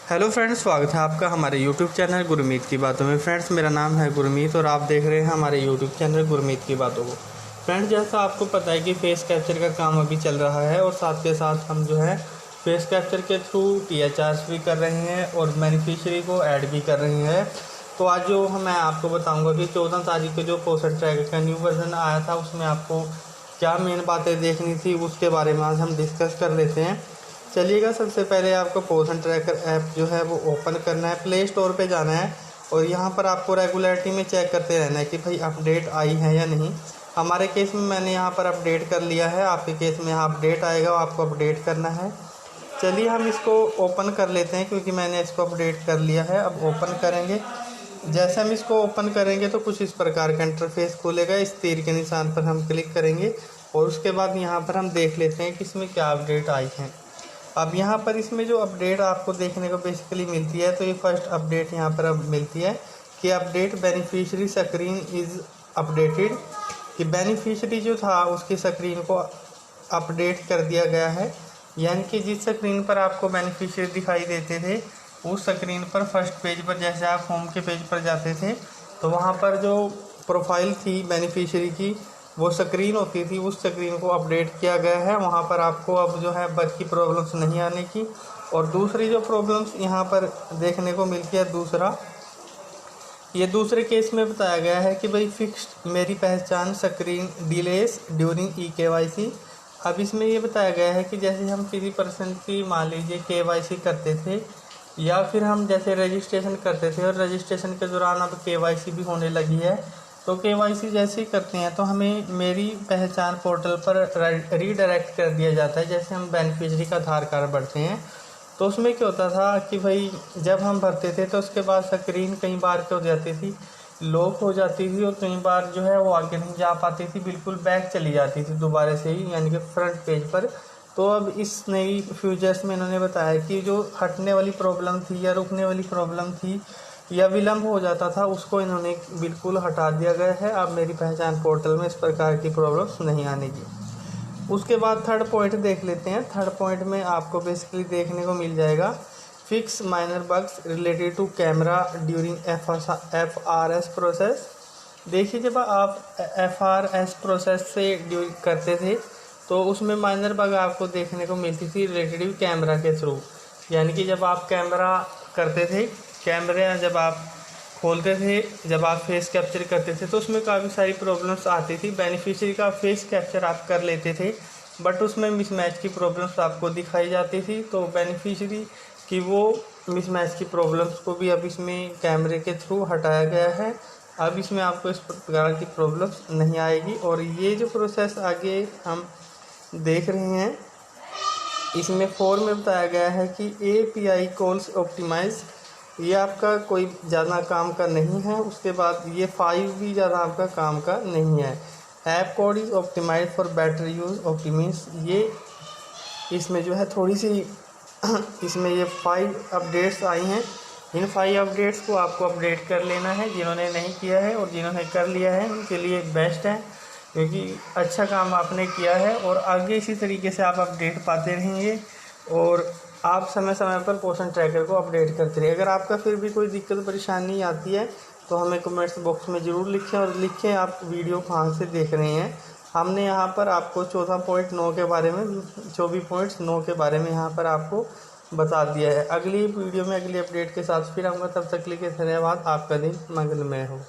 Hello friends, स्वागत है आपका हमारे यूट्यूब चैनल गुरमीत की बातों में। फ्रेंड्स, मेरा नाम है गुरमीत और आप देख रहे हैं हमारे यूट्यूब चैनल गुरमीत की बातों को। फ्रेंड्स, जैसा आपको पता है कि फेस कैप्चर का काम अभी चल रहा है और साथ के साथ हम जो है फेस कैप्चर के थ्रू THRs भी कर रहे हैं और बेनिफिशियरी को ऐड भी कर रहे हैं। तो आज जो मैं आपको बताऊँगा कि 14 तारीख को जो पोस्टर ट्रैकर का न्यू वर्जन आया था उसमें आपको क्या मेन बातें देखनी थी उसके बारे में आज हम डिस्कस कर लेते हैं। चलिएगा, सबसे पहले आपको पोर्शन ट्रैकर ऐप जो है वो ओपन करना है, प्ले स्टोर पे जाना है और यहाँ पर आपको रेगुलरिटी में चेक करते रहना है कि भाई अपडेट आई है या नहीं। हमारे केस में मैंने यहाँ पर अपडेट कर लिया है, आपके केस में यहाँ अपडेट आएगा, आपको अपडेट करना है। चलिए हम इसको ओपन कर लेते हैं क्योंकि मैंने इसको अपडेट कर लिया है। अब ओपन करेंगे, जैसे हम इसको ओपन करेंगे तो कुछ इस प्रकार का इंटरफेस खुलेगा। इस तीर के निशान पर हम क्लिक करेंगे और उसके बाद यहाँ पर हम देख लेते हैं कि इसमें क्या अपडेट आई है। अब यहाँ पर इसमें जो अपडेट आपको देखने को बेसिकली मिलती है, तो ये फर्स्ट अपडेट यहाँ पर अब मिलती है कि update beneficiary screen is updated, कि बेनिफिशियरी जो था उसकी स्क्रीन को अपडेट कर दिया गया है। यानी कि जिस स्क्रीन पर आपको बेनिफिशियरी दिखाई देते थे उस स्क्रीन पर फर्स्ट पेज पर जैसे आप होम के पेज पर जाते थे तो वहाँ पर जो प्रोफाइल थी बेनिफिशियरी की वो स्क्रीन होती थी, उस स्क्रीन को अपडेट किया गया है। वहाँ पर आपको अब जो है बग की प्रॉब्लम्स नहीं आने की। और दूसरी जो प्रॉब्लम्स यहाँ पर देखने को मिलती है, ये दूसरे केस में बताया गया है कि भाई फिक्स्ड मेरी पहचान स्क्रीन डिलेस ड्यूरिंग EKYC। अब इसमें ये बताया गया है कि जैसे हम किसी पर्सन की मान लीजिए KYC करते थे या फिर हम जैसे रजिस्ट्रेशन करते थे और रजिस्ट्रेशन के दौरान अब KYC भी होने लगी है, तो KYC जैसे ही करते हैं तो हमें मेरी पहचान पोर्टल पर रीडायरेक्ट कर दिया जाता है। जैसे हम बेनिफिशियरी का आधार कार्ड भरते हैं तो उसमें क्या होता था कि भाई जब हम भरते थे तो उसके बाद स्क्रीन कई बार क्या हो जाती थी, लॉक हो जाती थी और कई बार जो है वो आगे नहीं जा पाती थी, बिल्कुल बैक चली जाती थी दोबारा से ही, यानी कि फ्रंट पेज पर। तो अब इस नई फ्यूचर्स में इन्होंने बताया कि जो हटने वाली प्रॉब्लम थी या रुकने वाली प्रॉब्लम थी या विलम्ब हो जाता था उसको इन्होंने बिल्कुल हटा दिया गया है। अब मेरी पहचान पोर्टल में इस प्रकार की प्रॉब्लम्स नहीं आने की। उसके बाद थर्ड पॉइंट देख लेते हैं। थर्ड पॉइंट में आपको बेसिकली देखने को मिल जाएगा fix minor bugs related to camera during FRS process. देखिए, जब आप FRS प्रोसेस से करते थे तो उसमें माइनर बग आपको देखने को मिलती थी रिलेटेड कैमरा के थ्रू। यानी कि जब आप कैमरा करते थे, कैमरे जब आप खोलते थे, जब आप फेस कैप्चर करते थे तो उसमें काफ़ी सारी प्रॉब्लम्स आती थी। बेनिफिशियरी का फेस कैप्चर आप कर लेते थे बट उसमें मिसमैच की प्रॉब्लम्स आपको दिखाई जाती थी। तो बेनिफिशियरी की वो मिसमैच की प्रॉब्लम्स को भी अब इसमें कैमरे के थ्रू हटाया गया है। अब इसमें आपको इस प्रकार की प्रॉब्लम्स नहीं आएगी। और ये जो प्रोसेस आगे हम देख रहे हैं इसमें 4 में बताया गया है कि API कॉल्स ऑप्टिमाइज, ये आपका कोई ज़्यादा काम का नहीं है। उसके बाद ये 5 भी ज़्यादा आपका काम का नहीं है। App code is optimise for better use optimise, ये इसमें जो है थोड़ी सी इसमें ये 5 अपडेट्स आई हैं। इन 5 अपडेट्स को आपको अपडेट कर लेना है। जिन्होंने नहीं किया है और जिन्होंने कर लिया है उनके लिए बेस्ट है, क्योंकि अच्छा काम आपने किया है और आगे इसी तरीके से आप अपडेट पाते रहेंगे और आप समय समय पर पोर्शन ट्रैकर को अपडेट करते रहिए। अगर आपका फिर भी कोई दिक्कत परेशानी आती है तो हमें कमेंट्स बॉक्स में ज़रूर लिखें और लिखें आप वीडियो कहाँ से देख रहे हैं। हमने यहाँ पर आपको 14.9 के बारे में 24.9 के बारे में यहाँ पर आपको बता दिया है। अगली वीडियो में अगली अपडेट के साथ फिर आऊँगा, तब तक के लिए धन्यवाद। आपका दिन मंगलमय हो।